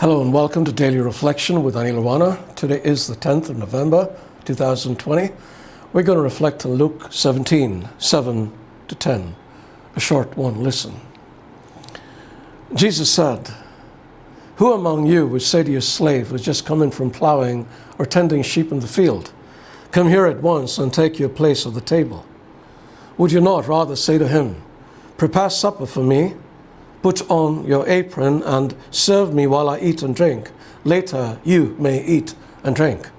Hello and welcome to Daily Reflection with Aneel Aranha. Today is the 10th of November, 2020. We're going to reflect on Luke 17, 7 to 10. A short one, listen. Jesus said, "Who among you would say to your slave who's just come in from plowing or tending sheep in the field, 'Come here at once and take your place at the table'? Would you not rather say to him, 'Prepare supper for me, put on your apron and serve me while I eat and drink. Later you may eat and drink'?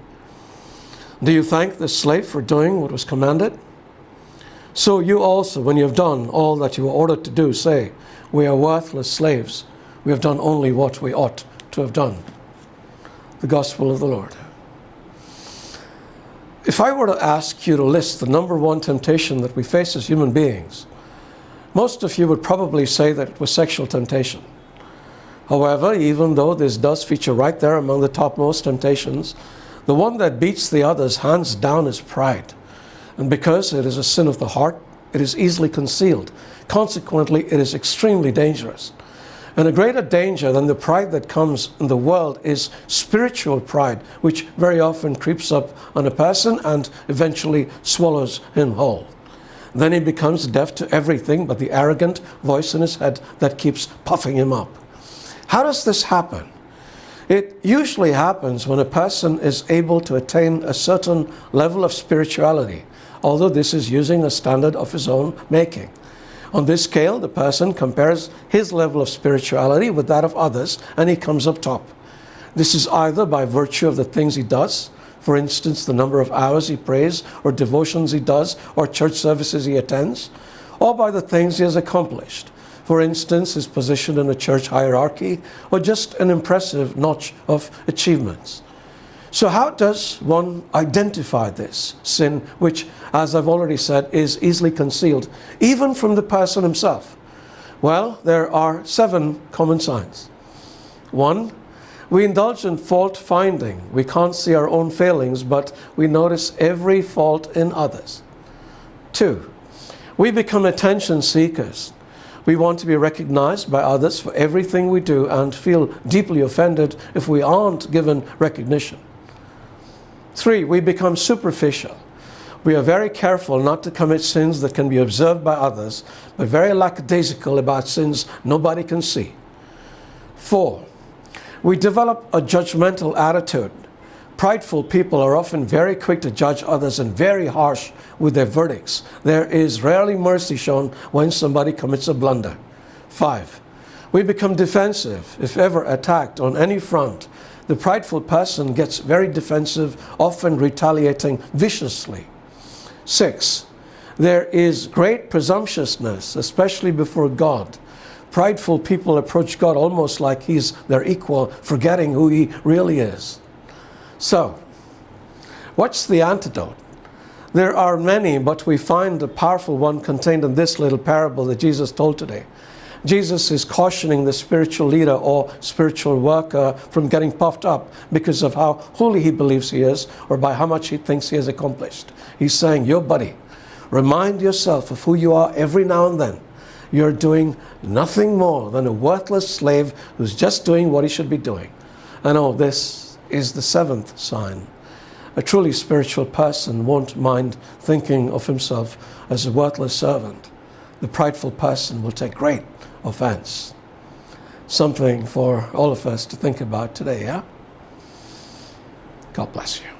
Do you thank the slave for doing what was commanded? So you also, when you have done all that you were ordered to do, say, 'We are worthless slaves. We have done only what we ought to have done.'" The Gospel of the Lord. If I were to ask you to list the number one temptation that we face as human beings, most of you would probably say that it was sexual temptation. However, even though this does feature right there among the topmost temptations, the one that beats the others hands down is pride. And because it is a sin of the heart, it is easily concealed. Consequently, it is extremely dangerous. And a greater danger than the pride that comes in the world is spiritual pride, which very often creeps up on a person and eventually swallows him whole. Then he becomes deaf to everything but the arrogant voice in his head that keeps puffing him up. How does this happen? It usually happens when a person is able to attain a certain level of spirituality, although this is using a standard of his own making. On this scale, the person compares his level of spirituality with that of others, and he comes up top. This is either by virtue of the things he does, for instance, the number of hours he prays, or devotions he does, or church services he attends, or by the things he has accomplished. For instance, his position in a church hierarchy, or just an impressive notch of achievements. So how does one identify this sin, which, as I've already said, is easily concealed, even from the person himself? Well, there are 7 common signs. 1, we indulge in fault finding. We can't see our own failings, but we notice every fault in others. 2, we become attention seekers. We want to be recognized by others for everything we do and feel deeply offended if we aren't given recognition. 3, we become superficial. We are very careful not to commit sins that can be observed by others, but very lackadaisical about sins nobody can see. 4, we develop a judgmental attitude. Prideful people are often very quick to judge others and very harsh with their verdicts. There is rarely mercy shown when somebody commits a blunder. 5, we become defensive. If ever attacked on any front, the prideful person gets very defensive, often retaliating viciously. 6, there is great presumptuousness, especially before God. Prideful people approach God almost like he's their equal, forgetting who he really is. So, what's the antidote? There are many, but we find a powerful one contained in this little parable that Jesus told today. Jesus is cautioning the spiritual leader or spiritual worker from getting puffed up because of how holy he believes he is or by how much he thinks he has accomplished. He's saying, "Yo, buddy, remind yourself of who you are every now and then. You're doing nothing more than a worthless slave who's just doing what he should be doing." And this is the 7th sign. A truly spiritual person won't mind thinking of himself as a worthless servant. The prideful person will take great offense. Something for all of us to think about today, yeah? God bless you.